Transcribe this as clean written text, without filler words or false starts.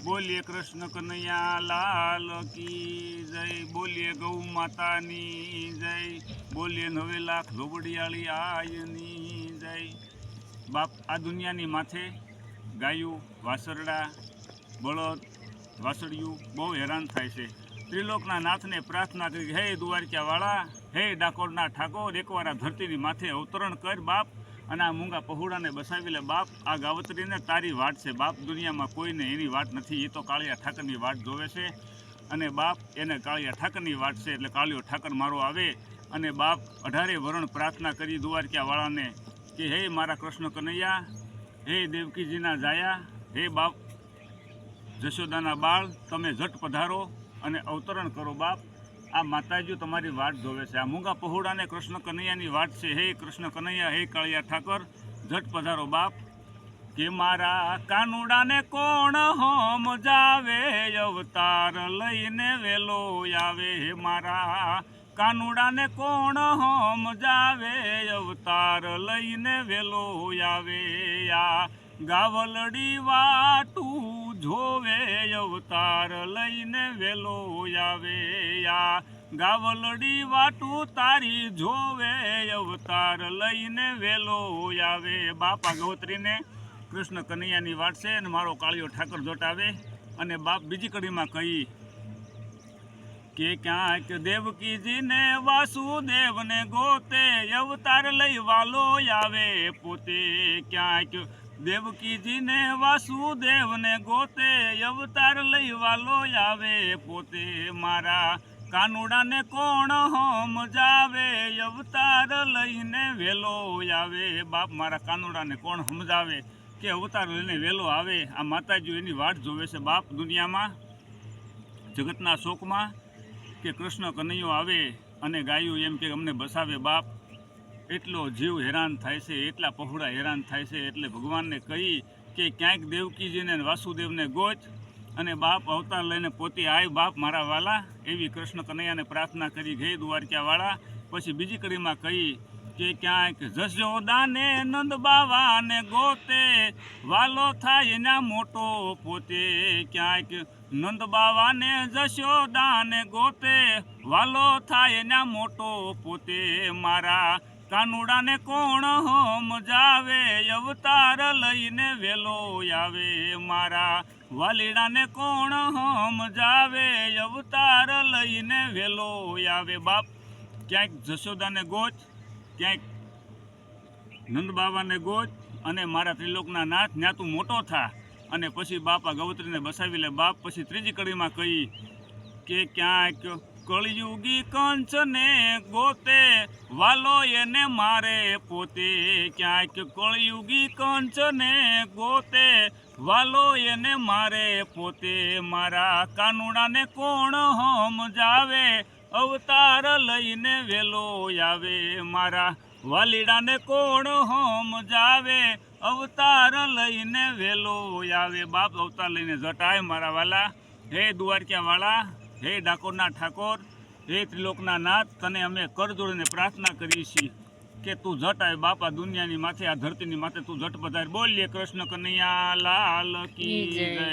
બોલીએ કૃષ્ણ કનૈયા લાલ કી જય, બોલીએ ગૌ માતાની જય, બોલીએ 9 લાખ ધોબડિયાળી આયની જય। બાપ, આ દુનિયાની માથે ગાયું, વાસરડા, બળદ, વાસળિયું બહુ હેરાન થાય છે। ત્રિલોકના નાથને પ્રાર્થના કરી, હે દ્વારકાવાળા, હે ડાકોરના ઠાકોર, એકવાર આ ધરતીની માથે અવતરણ કર બાપ, અને આ મૂંગા પહોળાને બસાવી લે બાપ। આ ગાવત્રીને તારી વાટ છે બાપ, દુનિયામાં કોઈને એની વાટ નથી, એ તો કાળિયા ઠાકરની વાટ જોવે છે। અને બાપ, એને કાળિયા ઠાકરની વાટ છે એટલે કાળિયો ઠાકર મારો આવે। અને બાપ, 18 વરણ પ્રાર્થના કરી દ્વારકાવાળાને કે હે મારા કૃષ્ણ કનૈયા, હે દેવકીજીના જાયા, હે બાપ જશોદાના બાળ, તમે ઝટ પધારો અને અવતરણ કરો બાપ। આ માતાજીઓ તમારી વાટ જોવે છે, આ મૂંગા પહોળાને કૃષ્ણ કનૈયાની વાટ છે। હે કૃષ્ણ કનૈયા, હે કાળિયા ઠાકર, ઝટ પધારો બાપ। કે મારા કાનુડાને કોણ હોમ જાવે, અવતાર લઈને વેલો આવે। હે મારા કાનુડાને કોણ હોમ જાવે, અવતાર લઈને વેલો આવે। આ ગાવલડી વાટું જોવે, અવતાર લઈને વેલો આવે। આ ગાવલડી વાટું તારી જોવે, અવતાર લઈને વેલો આવે। બાપા ગૌત્રીને કૃષ્ણ કનૈયાની વાટ છે અને મારો કાળિયો ઠાકર જોટાવે। અને બાપ, બીજી કડીમાં કહી કે ક્યાંક દેવકીજીને વાસુદેવને ગોતે, અવતાર લઈ વાલો આવે પોતે। ક્યાંક દેવકીજીને વાસુદેવને ગોતે, અવતાર લઈ વાલો આવે પોતે। મારા કાનુડાને કોણ હોમ જાવે, અવતાર લઈને વેલો આવે। બાપ, મારા કાનુડાને કોણ સમજાવે કે અવતાર લઈને વેલો આવે। આ માતાજીઓ એની વાટ જોવે છે બાપ, દુનિયામાં જગતના શોકમાં કે કૃષ્ણ કનૈયો આવે અને ગાયું એમ કે અમને બસાવે બાપ। એટલો જીવ હેરાન થાય છે, એટલા પહોળા હેરાન થાય છે, એટલે ભગવાનને કહી કે ક્યાંક દેવકીજીને વાસુદેવને ગોચ અને બાપ અવતાર લઈને પોતે આય બાપ મારા વાલા। એવી કૃષ્ણ કનૈયાને પ્રાર્થના કરી ગઈ દ્વારકાવાળા। પછી બીજી કડીમાં કહી કે ક્યાંક જશોદાને નંદ બાવાને ગોતે, વાલો થાય એના મોટો પોતે। ક્યાંક નંદ બાવાને જશોદાને ગોતે, વાલો થાય એના મોટો પોતે। મારા કાનુડાને કોણ હોમ જાવે, અવતાર લઈને વેલો આવે। મારા વાલીડાને કોણ હોમ જાવે, અવતાર લઈને વેલો આવે। બાપ, ક્યાંક જશોદાને ગોચ, ક્યાંક નંદ બાવાને ગોચ, અને મારા ત્રિલોકના નાથ ન્યા તું મોટો થા, અને પછી બાપા ગૌત્રીને બસાવી લે બાપ। પછી ત્રીજી કડીમાં કહી કે ક્યાંક કળયુગી કંચને ગોતે, વાલો એને મારે પોતે। ક્યાંક કળયુગી કંચને ગોતે, વાલો એને મારે પોતે। મારા કાનુડાને કોણ હોમ જાવે, અવતાર લઈને વેલો આવે। મારા વાલીડાને કોણ હોમ જાવે, અવતાર લઈને વેલો આવે। બાપ, અવતાર લઈને જટાય મારા વાલા। હે દ્વારકાવાળા, હે ડાકોરના ઠાકોર, હે ત્રિલોકના નાથ, તને અમે કર જોડીને પ્રાર્થના કરીએ છીએ કે તું જટ આવે બાપા, દુનિયાની માથે આ ધરતીની માથે તું જટ પધાર। બોલીએ કૃષ્ણ કનૈયા લાલ કી જય।